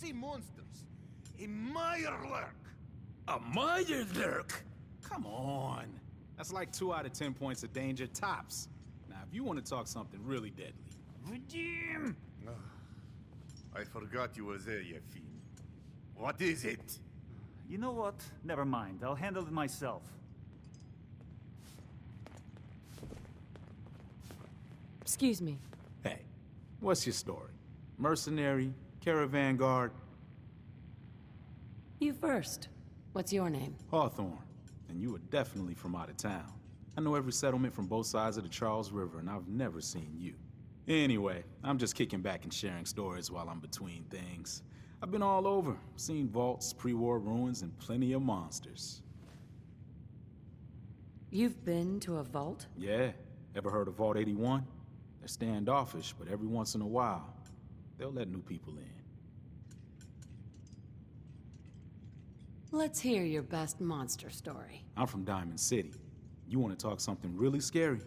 see monsters. A Mirelurk. A Mirelurk? Come on. That's like 2 out of 10 points of danger tops. Now, if you want to talk something really deadly. Redeem! I forgot you were there, you fiend. What is it? You know what? Never mind. I'll handle it myself. Excuse me. Hey, what's your story? Mercenary? Caravan guard? You first. What's your name? Hawthorne. And you are definitely from out of town. I know every settlement from both sides of the Charles River, and I've never seen you. Anyway, I'm just kicking back and sharing stories while I'm between things. I've been all over, seen vaults, pre-war ruins, and plenty of monsters. You've been to a vault? Yeah. Ever heard of Vault 81? They're standoffish, but every once in a while, they'll let new people in. Let's hear your best monster story. I'm from Diamond City. You want to talk something really scary?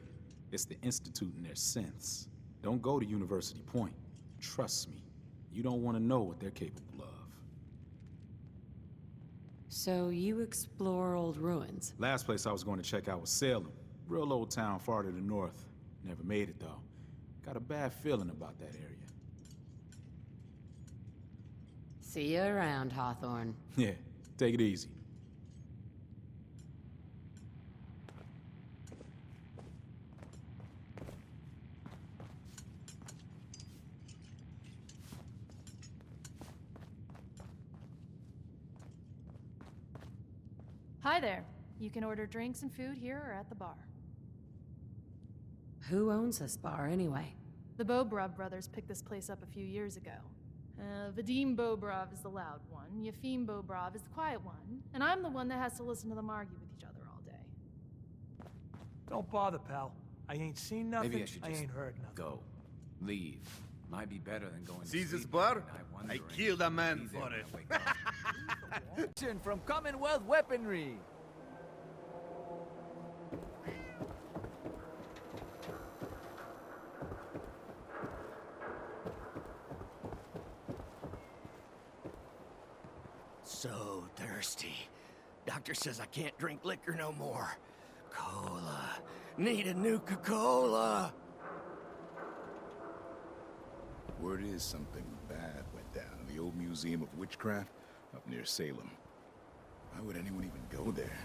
It's the Institute and their synths. Don't go to University Point. Trust me. You don't want to know what they're capable of. So you explore old ruins? Last place I was going to check out was Salem. Real old town far to the north. Never made it, though. Got a bad feeling about that area. See you around, Hawthorne. Yeah, take it easy. Hi there. You can order drinks and food here or at the bar. Who owns this bar, anyway? The Bobrov brothers picked this place up a few years ago. Vadim Bobrov is the loud one, Yefim Bobrov is the quiet one, and I'm the one that has to listen to them argue with each other all day. Don't bother, pal. I ain't seen nothing, Maybe I should just ain't heard nothing. go. Leave. Might be better than going to See this sleep bar? every night I wondering killed a if man I'll be there for when it. I wake up. From Commonwealth weaponry. So thirsty. Doctor says I can't drink liquor no more. Cola. Need a Nuka-Cola. Word is something bad went down in the old Museum of Witchcraft up near Salem. Why would anyone even go there?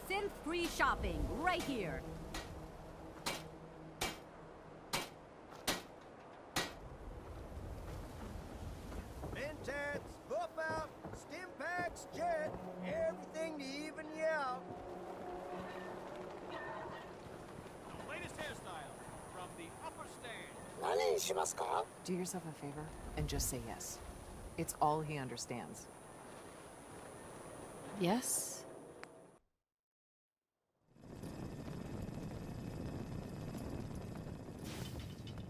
Synth-free shopping, right here. Mentats, buff out, stim packs, jet, everything to even you out. The latest hairstyle from the upper stand. Do yourself a favor and just say yes. It's all he understands. Yes?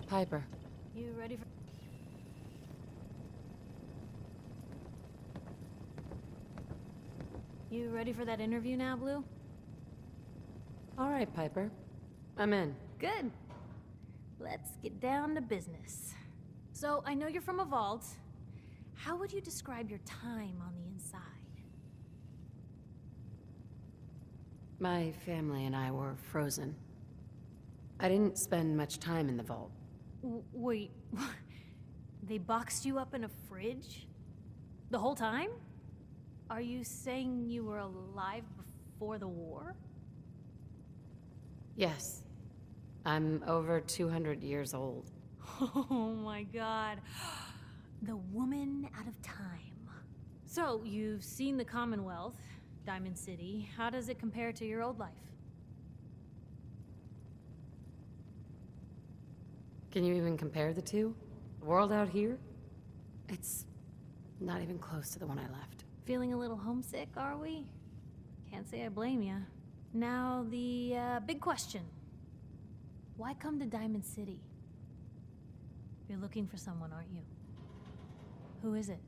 Piper. You ready for... You ready for that interview now, Blue? All right, Piper. I'm in. Good. Let's get down to business. So, I know you're from a vault. How would you describe your time on the inside? My family and I were frozen. I didn't spend much time in the vault. Wait, they boxed you up in a fridge? The whole time? Are you saying you were alive before the war? Yes. I'm over 200 years old. Oh my god. The woman out of time. So, you've seen the Commonwealth, Diamond City. How does it compare to your old life? Can you even compare the two? The world out here? It's not even close to the one I left. Feeling a little homesick, are we? Can't say I blame ya. Now, the big question. Why come to Diamond City? You're looking for someone, aren't you? Who is it?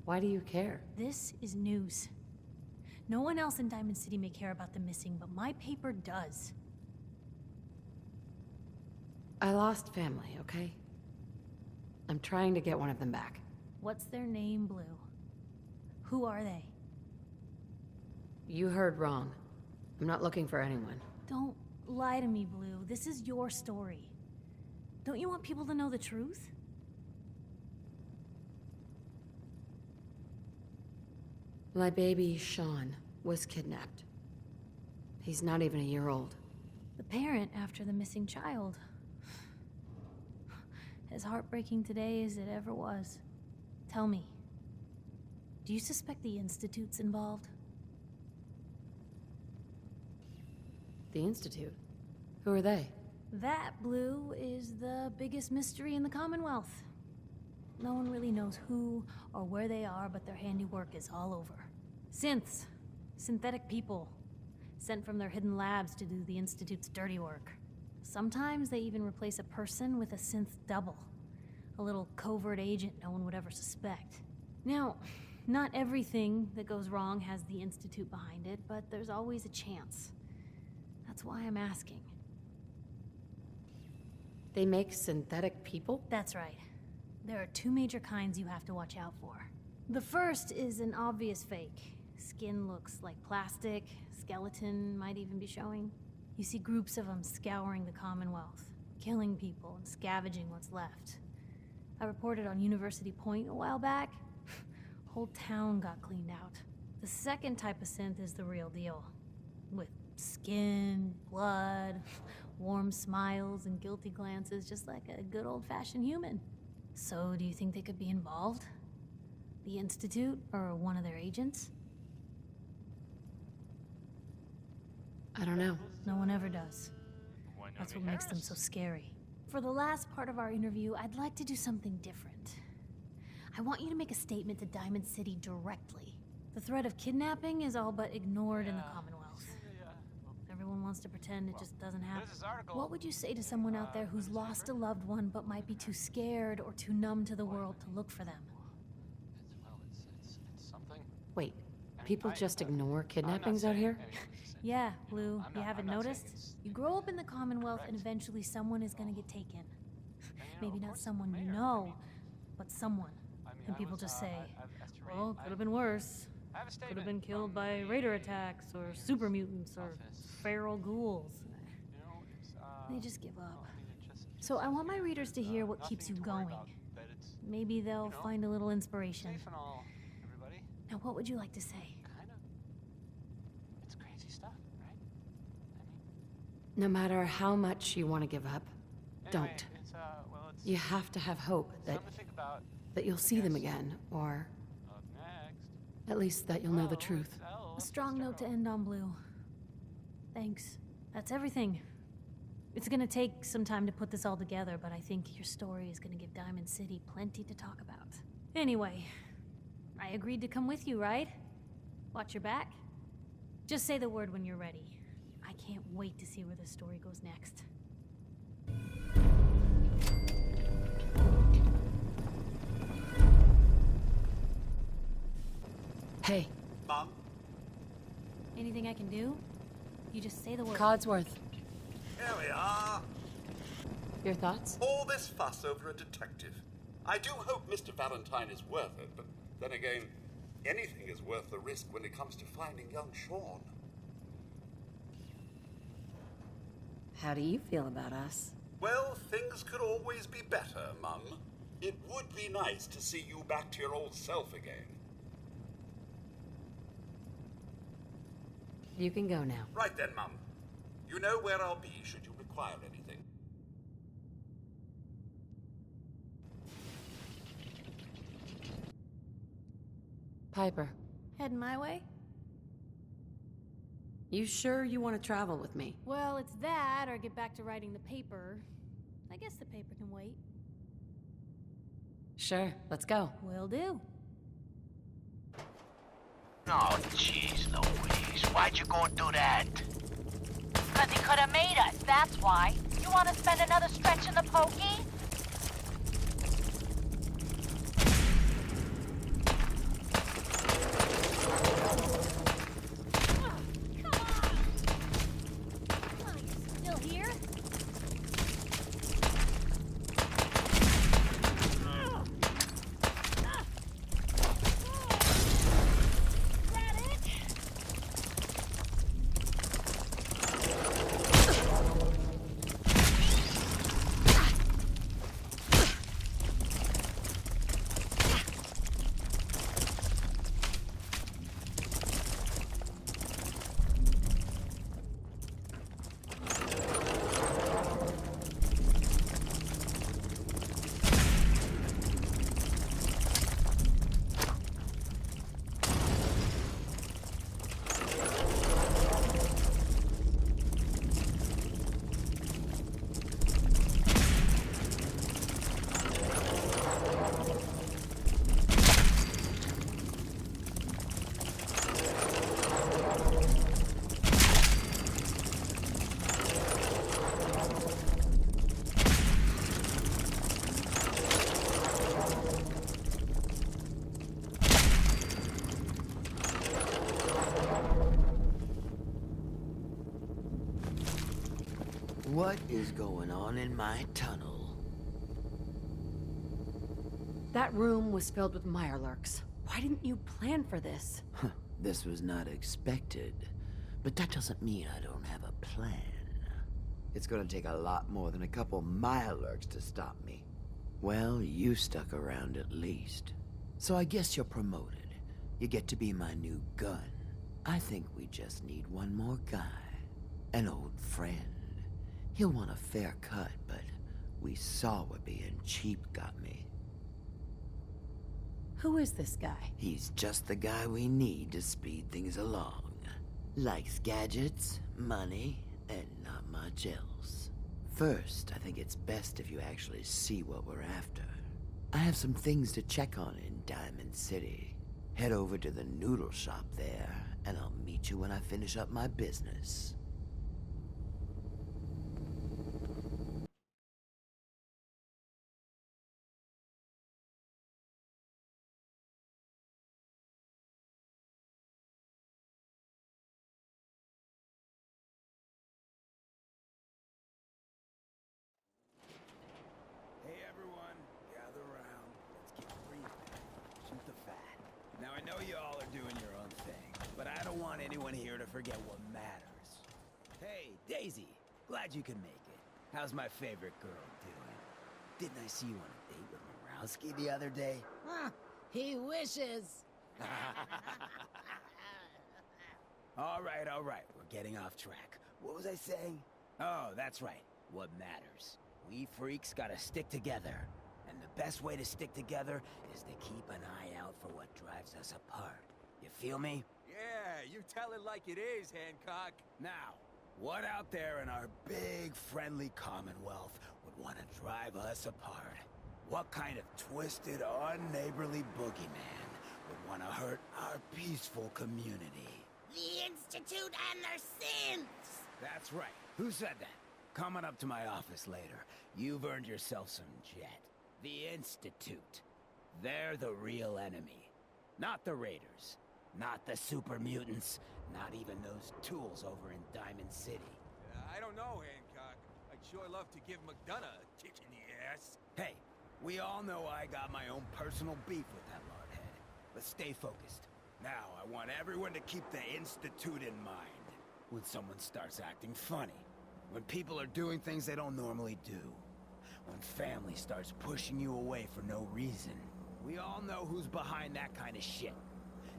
Why do you care? This is news. No one else in Diamond City may care about the missing, but my paper does. I lost family, okay? I'm trying to get one of them back. What's their name, Blue? Who are they? You heard wrong. I'm not looking for anyone. Don't lie to me, Blue. This is your story. Don't you want people to know the truth? My baby, Sean, was kidnapped. He's not even a year old. The parent after the missing child. As heartbreaking today as it ever was. Tell me, do you suspect the Institute's involved? The Institute? Who are they? That, Blue, is the biggest mystery in the Commonwealth. No one really knows who or where they are, but their handiwork is all over. Synths. Synthetic people. Sent from their hidden labs to do the Institute's dirty work. Sometimes they even replace a person with a synth double. A little covert agent no one would ever suspect. Now, not everything that goes wrong has the Institute behind it, but there's always a chance. That's why I'm asking. They make synthetic people? That's right. There are two major kinds you have to watch out for. The first is an obvious fake. Skin looks like plastic, skeleton might even be showing. You see groups of them scouring the Commonwealth, killing people and scavenging what's left. I reported on University Point a while back. Whole town got cleaned out. The second type of synth is the real deal. With skin, blood, warm smiles, and guilty glances, just like a good old-fashioned human. So, do you think they could be involved? The Institute, or one of their agents? I don't know. No one ever does. That's what makes them so scary. For the last part of our interview, I'd like to do something different. I want you to make a statement to Diamond City directly. The threat of kidnapping is all but ignored in the Commonwealth. Everyone wants to pretend it just doesn't happen. What would you say to someone out there who's lost a loved one but might be too scared or too numb to the world to look for them? It's something. Wait, people just ignore kidnappings out here? Yeah, Blue, you haven't noticed? You grow up in the Commonwealth and eventually someone is gonna get taken. Maybe not someone you know, but someone. And people just say, well, could have been worse. Could have been killed by raider attacks, or super mutants, or feral ghouls. They just give up. So I want my readers to hear what keeps you going. Maybe they'll find a little inspiration. Now, what would you like to say? It's crazy stuff, right? No matter how much you want to give up, don't. You have to have hope that you'll see them again, or at least that you'll know the truth. A strong note to end on, Blue. Thanks. That's everything. It's gonna take some time to put this all together, but I think your story is gonna give Diamond City plenty to talk about. Anyway, I agreed to come with you, right? Watch your back? Just say the word when you're ready. I can't wait to see where this story goes next. Hey. Mom? Anything I can do? You just say the word. Codsworth. Here we are. Your thoughts? All this fuss over a detective. I do hope Mr. Valentine is worth it, but then again, anything is worth the risk when it comes to finding young Sean. How do you feel about us? Well, things could always be better, Mum. It would be nice to see you back to your old self again. You can go now. Right then, Mum. You know where I'll be should you require anything. Piper. Heading my way? You sure you want to travel with me? Well, it's that, or get back to writing the paper. I guess the paper can wait. Sure, let's go. Will do. Oh, jeez Louise, why'd you go and do that? Because he could have made us, that's why. You want to spend another stretch in the pokey? What is going on in my tunnel? That room was filled with Mirelurks. Why didn't you plan for this? This was not expected, but that doesn't mean I don't have a plan. It's gonna take a lot more than a couple Mirelurks to stop me. Well, you stuck around at least. So I guess you're promoted. You get to be my new gun. I think we just need one more guy. An old friend. He'll want a fair cut, but we saw what being cheap got me. Who is this guy? He's just the guy we need to speed things along. Likes gadgets, money, and not much else. First, I think it's best if you actually see what we're after. I have some things to check on in Diamond City. Head over to the noodle shop there, and I'll meet you when I finish up my business. Hey everyone, gather around. Let's keep it brief. Shoot the fat. Now I know you all are doing your own thing, but I don't want anyone here to forget what matters. Hey, Daisy, glad you could make it. How's my favorite girl doing? Didn't I see you on a date with Morowski the other day? Huh, he wishes. All right, we're getting off track. What was I saying? Oh, that's right, what matters. We freaks gotta stick together. And the best way to stick together is to keep an eye out for what drives us apart. You feel me? Yeah, you tell it like it is, Hancock. Now, what out there in our big, friendly Commonwealth would want to drive us apart? What kind of twisted, unneighborly boogeyman would want to hurt our peaceful community? The Institute and their synths! That's right. Who said that? Coming up to my office later. You've earned yourself some jet. The Institute. They're the real enemy. Not the Raiders. Not the super mutants. Not even those tools over in Diamond City. I don't know, Hancock. I'd sure love to give McDonough a kick in the ass. Hey, we all know I got my own personal beef with that lordhead. But stay focused. Now, I want everyone to keep the Institute in mind. When someone starts acting funny. When people are doing things they don't normally do. When family starts pushing you away for no reason. We all know who's behind that kind of shit.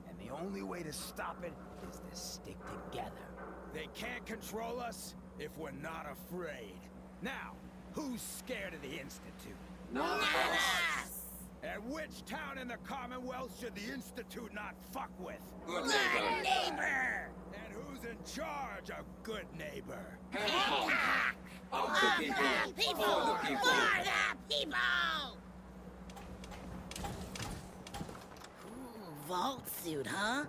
And the only way to stop it is to stick together. They can't control us if we're not afraid. Now, who's scared of the Institute? Not us! And which town in the Commonwealth should the Institute not fuck with? Goodneighbor! And who's in charge of Goodneighbor? Hancock! Of the people! For the people! Ooh, vault suit, huh?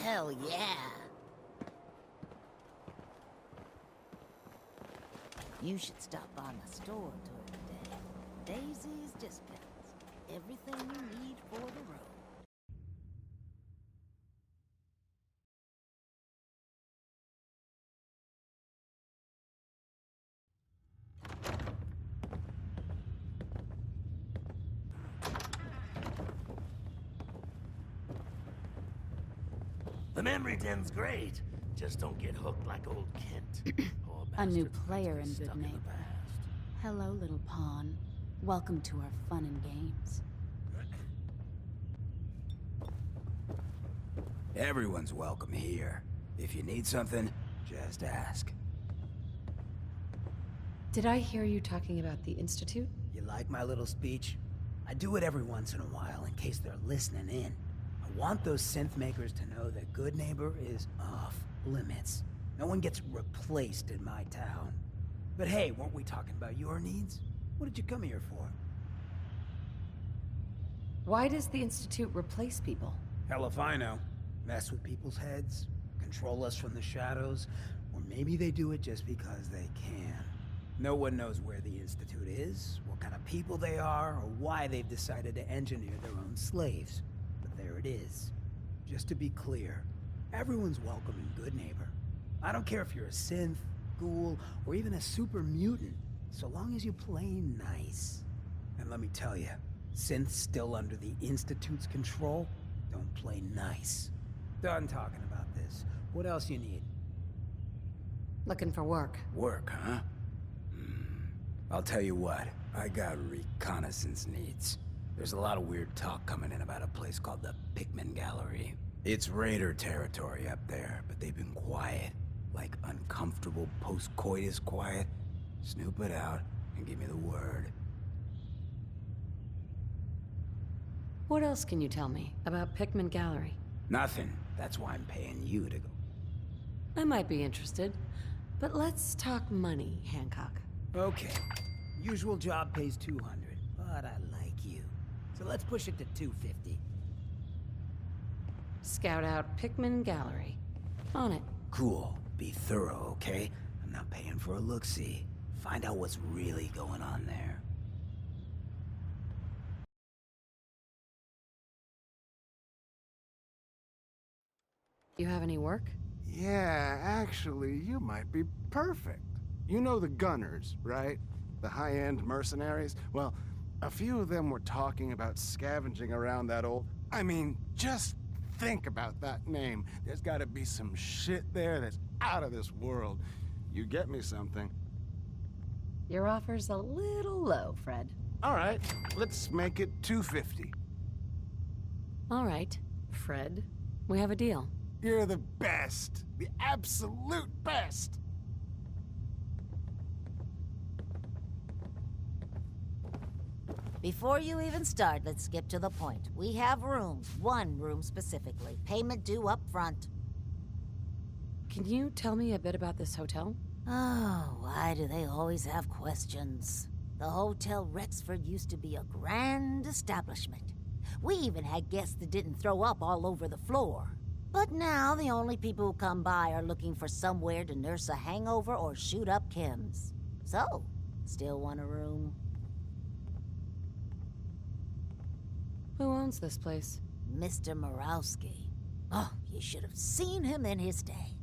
Hell yeah! You should stop by my store during the day. Daisy's discounts. Everything you need for the road. The memory den's great. Just don't get hooked like old Kent. A new player in Goodneighbor. Hello, little pawn. Welcome to our fun and games. Everyone's welcome here. If you need something, just ask. Did I hear you talking about the Institute? You like my little speech? I do it every once in a while in case they're listening in. I want those synth makers to know that Goodneighbor is off limits. No one gets replaced in my town. But hey, weren't we talking about your needs? What did you come here for? Why does the Institute replace people? Hell if I know. Mess with people's heads, control us from the shadows, or maybe they do it just because they can. No one knows where the Institute is, what kind of people they are, or why they've decided to engineer their own slaves. But there it is. Just to be clear, everyone's welcome in Goodneighbor. I don't care if you're a synth, ghoul, or even a super mutant, so long as you play nice. And let me tell you, synth's still under the Institute's control. Don't play nice. Done talking about this. What else you need? Looking for work. Work, huh? I'll tell you what, I got reconnaissance needs. There's a lot of weird talk coming in about a place called the Pikmin Gallery. It's raider territory up there, but they've been quiet. Like uncomfortable post-coitus quiet. Snoop it out and give me the word. What else can you tell me about Pikmin Gallery? Nothing. That's why I'm paying you to go. I might be interested, but let's talk money, Hancock. Okay. Usual job pays 200, but I like you. So let's push it to 250. Scout out Pikmin Gallery. On it. Cool. Be thorough, okay? I'm not paying for a look-see. Find out what's really going on there. You have any work? Yeah, actually, you might be perfect. You know the Gunners, right? The high-end mercenaries? Well, a few of them were talking about scavenging around that old... I mean, just think about that name. There's gotta be some shit there that's out of this world. You get me something. Your offer's a little low, Fred. All right, let's make it 250. All right, Fred. We have a deal. You're the best. The absolute best. Before you even start, let's skip to the point. We have rooms, one room specifically. Payment due up front. Can you tell me a bit about this hotel? Oh, why do they always have questions? The Hotel Rexford used to be a grand establishment. We even had guests that didn't throw up all over the floor. But now the only people who come by are looking for somewhere to nurse a hangover or shoot up chems. So, still want a room? Who owns this place? Mr. Morowski. Oh, you should have seen him in his day.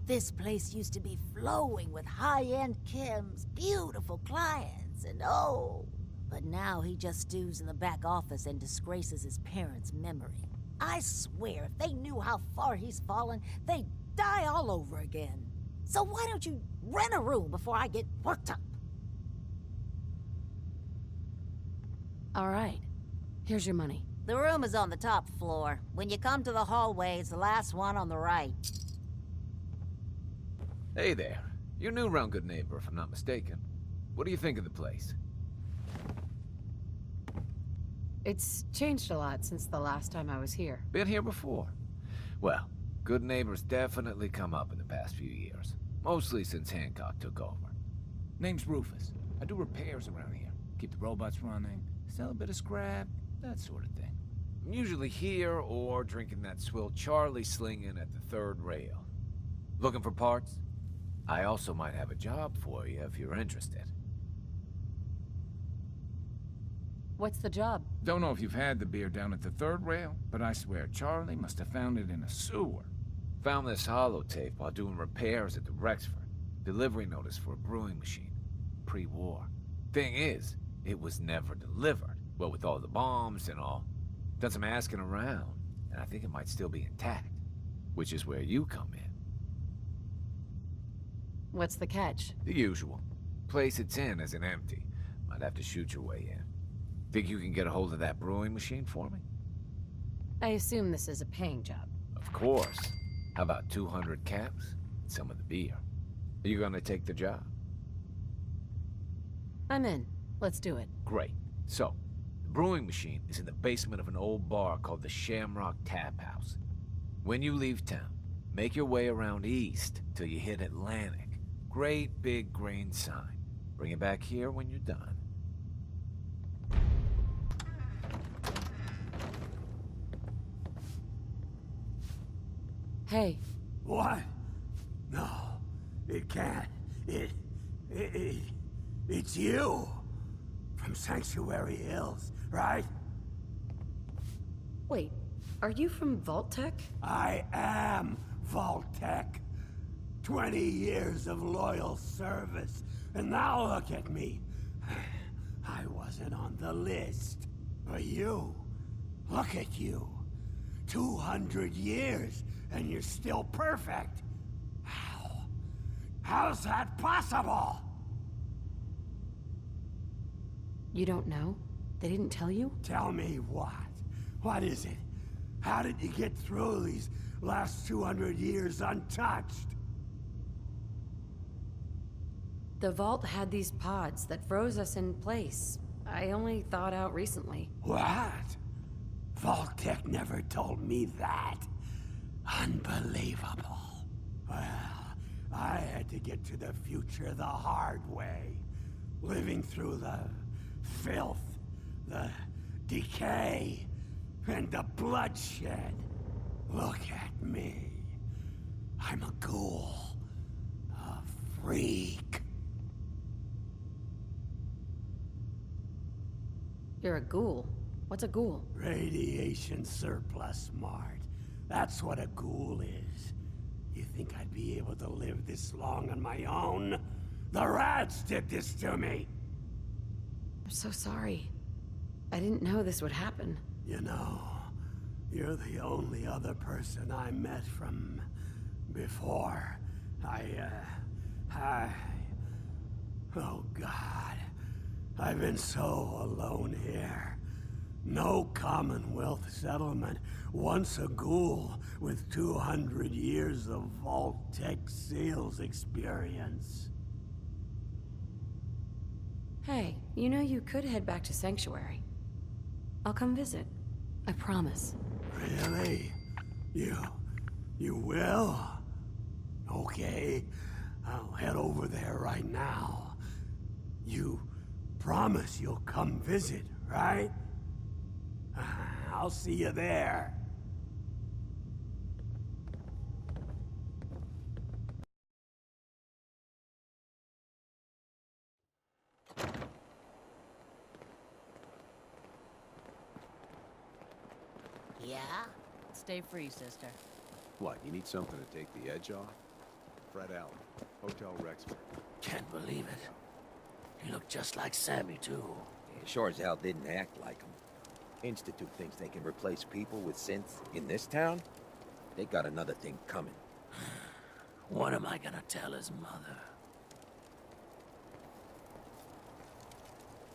This place used to be flowing with high-end chems, beautiful clients, and oh. But now he just stews in the back office and disgraces his parents' memory. I swear, if they knew how far he's fallen, they'd die all over again. So why don't you rent a room before I get worked up? All right. Here's your money. The room is on the top floor. When you come to the hallway, it's the last one on the right. Hey there. You're new around Goodneighbor, if I'm not mistaken. What do you think of the place? It's changed a lot since the last time I was here. Been here before. Well, Goodneighbor's definitely come up in the past few years. Mostly since Hancock took over. Name's Rufus. I do repairs around here. Keep the robots running, sell a bit of scrap, that sort of thing. I'm usually here or drinking that swill Charlie slinging at the third rail. Looking for parts? I also might have a job for you if you're interested. What's the job? Don't know if you've had the beer down at the third rail, but I swear Charlie must have found it in a sewer. Found this holotape while doing repairs at the Rexford. Delivery notice for a brewing machine. Pre-war. Thing is, it was never delivered. Well, with all the bombs and all. Done some asking around, and I think it might still be intact. Which is where you come in. What's the catch? The usual. Place it's in isn't empty. Might have to shoot your way in. Think you can get a hold of that brewing machine for me? I assume this is a paying job. Of course. How about 200 caps? And some of the beer. Are you gonna take the job? I'm in. Let's do it. Great. So, the brewing machine is in the basement of an old bar called the Shamrock Tap House. When you leave town, make your way around east till you hit Atlantic. Great big green sign. Bring it back here when you're done. Hey. What? No, it can't. It's you. From Sanctuary Hills, right? Wait, are you from Vault Tech? I am Vault Tech. 20 years of loyal service, and now look at me. I wasn't on the list. But you, look at you. 200 years, and you're still perfect. How? How's that possible? You don't know? They didn't tell you? Tell me what? What is it? How did you get through these last 200 years untouched? The vault had these pods that froze us in place. I only thawed out recently. What? Vault-Tec never told me that. Unbelievable. Well, I had to get to the future the hard way. Living through the filth, the decay, and the bloodshed. Look at me. I'm a ghoul. A freak. You're a ghoul. What's a ghoul? Radiation surplus, Mart. That's what a ghoul is. You think I'd be able to live this long on my own? The rats did this to me! I'm so sorry. I didn't know this would happen. You know, you're the only other person I met from before. Oh God. I've been so alone here. No Commonwealth settlement. Once a ghoul with 200 years of Vault-Tec sales experience. Hey, you know you could head back to Sanctuary. I'll come visit. I promise. Really? You will? Okay. I'll head over there right now. You promise you'll come visit, right? I'll see you there. Yeah? Stay free, sister. What, you need something to take the edge off? Fred Allen, Hotel Rexford. Can't believe it. He looked just like Sammy, too. Yeah, sure as hell didn't act like him. Institute thinks they can replace people with synths in this town? They got another thing coming. What am I gonna tell his mother?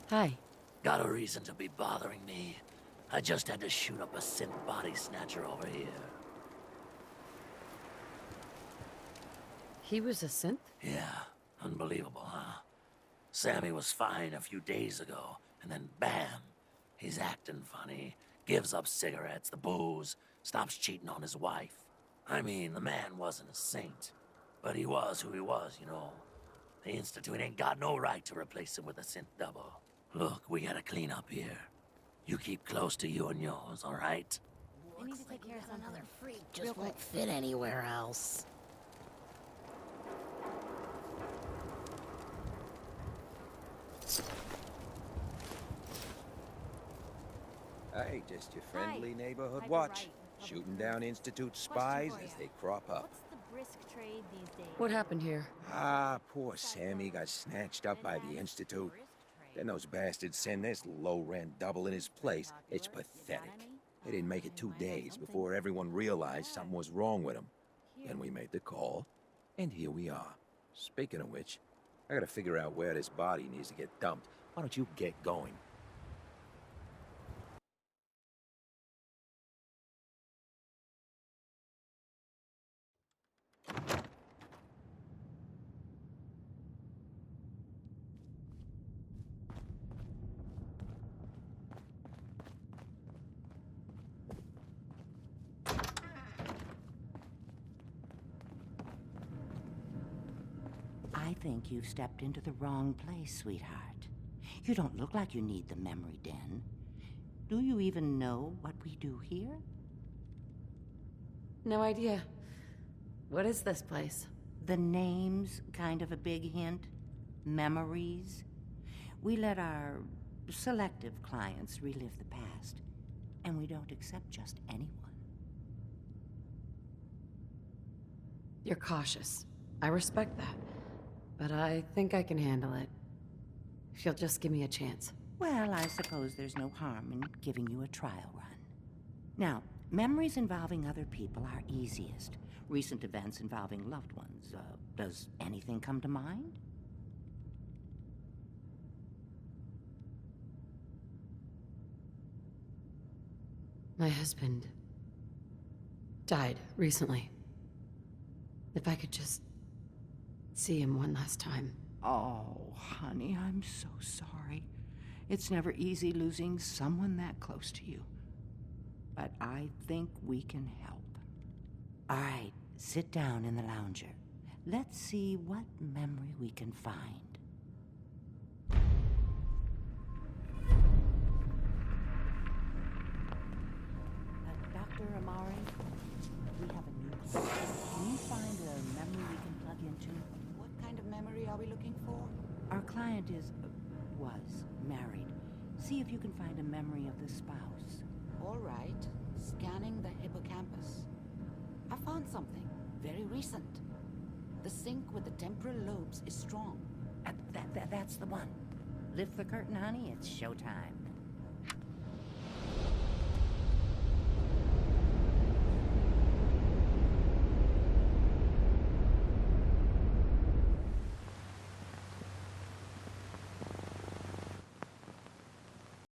Hi. Got a reason to be bothering me. I just had to shoot up a synth body snatcher over here. He was a synth? Yeah, unbelievable, huh? Sammy was fine a few days ago, and then bam! He's acting funny, gives up cigarettes, the booze, stops cheating on his wife. I mean, the man wasn't a saint, but he was who he was, you know. The Institute ain't got no right to replace him with a synth double. Look, we gotta clean up here. You keep close to you and yours, all right? I need to take care of another freak. Just won't fit anywhere else. Hey, just your friendly neighborhood watch. Shooting down Institute spies as they crop up. What's the brisk trade these days? What happened here? Ah, poor Sammy got snatched up by the Institute. Then those bastards send this low-rent double in his place. It's pathetic. They didn't make it 2 days before everyone realized something was wrong with him. Then we made the call, and here we are. Speaking of which, I gotta figure out where this body needs to get dumped. Why don't you get going? I think you've stepped into the wrong place, sweetheart. You don't look like you need the memory den. Do you even know what we do here? No idea. What is this place? The name's kind of a big hint. Memories. We let our selective clients relive the past, and we don't accept just anyone. You're cautious. I respect that. But I think I can handle it. If you'll just give me a chance. Well, I suppose there's no harm in giving you a trial run. Now, memories involving other people are easiest. Recent events involving loved ones. Does anything come to mind? My husband died recently. If I could just see him one last time. Oh, honey, I'm so sorry. It's never easy losing someone that close to you. But I think we can help. All right, sit down in the lounger. Let's see what memory we can find. Dr. Amari, we have a new client. Can you find a memory we can plug into? What kind of memory are we looking for? Our client was married. See if you can find a memory of the spouse. All right. Scanning the hippocampus. I found something very recent. The sync with the temporal lobes is strong. That's the one. Lift the curtain, honey. It's showtime.